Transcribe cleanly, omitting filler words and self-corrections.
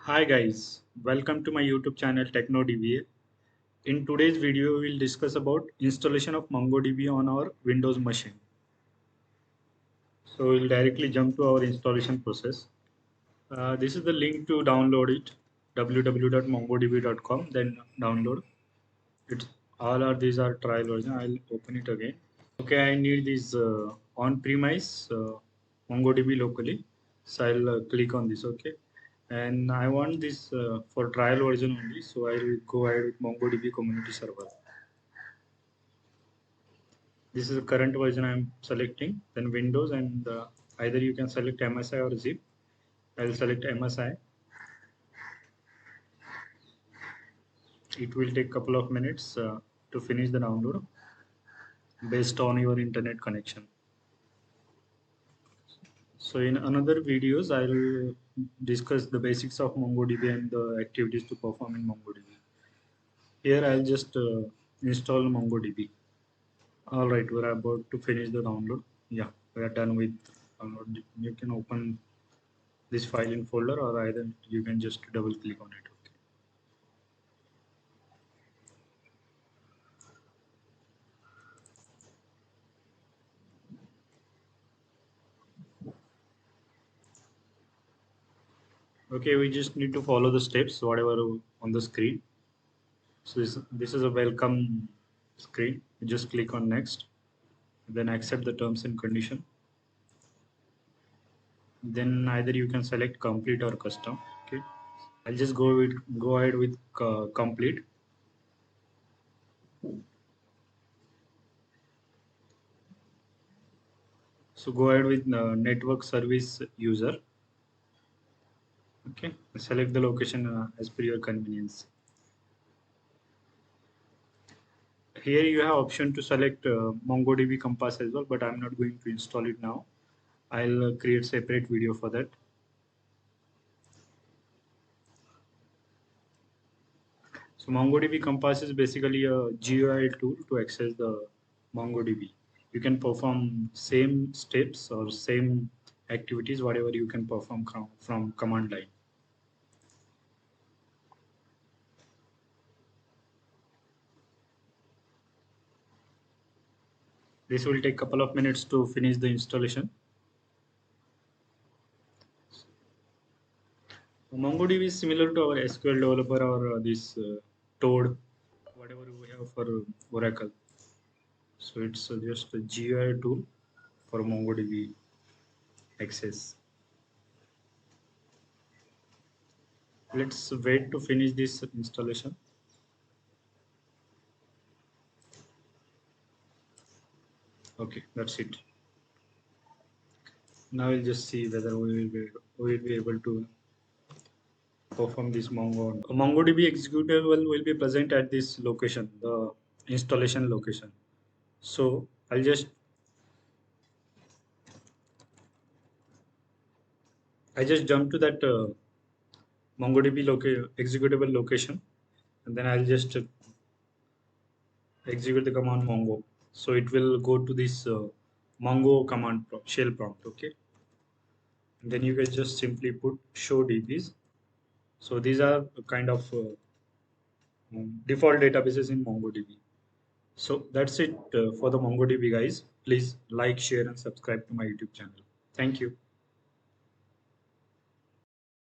Hi guys, welcome to my YouTube channel TechnoDBA. In today's video, we will discuss about installation of MongoDB on our Windows machine. So we'll directly jump to our installation process. This is the link to download it, www.mongodb.com. Then download it. All of these are trial version. I'll open it again. Okay, I need this on-premise MongoDB locally. So I'll click on this. Okay, and I want this for trial version only. So I will go ahead with MongoDB community server. This is the current version I'm selecting. Then Windows and either you can select MSI or zip. I'll select MSI. It will take a couple of minutes to finish the download based on your internet connection. So in another videos, I will discuss the basics of MongoDB and the activities to perform in MongoDB. Here I'll just install MongoDB. All right, we're about to finish the download. Yeah, we are done with download. You can open this file in folder, or either you can just double click on it. Okay, we just need to follow the steps, whatever on the screen. So this is a welcome screen. You just click on next, then accept the terms and condition. Then either you can select complete or custom. Okay, I'll just go ahead with complete. So go ahead with network service user. Okay, select the location as per your convenience. Here you have option to select MongoDB Compass as well, but I'm not going to install it now. I'll create separate video for that. So MongoDB Compass is basically a GUI tool to access the MongoDB. You can perform same steps or same activities, whatever you can perform from command line. This will take a couple of minutes to finish the installation. MongoDB is similar to our SQL developer or this Toad, whatever we have for Oracle. So it's just a GUI tool for MongoDB access. Let's wait to finish this installation. Okay, that's it. Now we'll just see whether we will be able to perform this MongoDB executable will be present at this location, the installation location. So I just jump to that MongoDB executable location, and then I'll just execute the command Mongo. So it will go to this Mongo command shell prompt. Okay, and then you can just simply put show DBs. So these are kind of default databases in MongoDB. So that's it for the MongoDB guys. Please like, share, and subscribe to my YouTube channel. Thank you.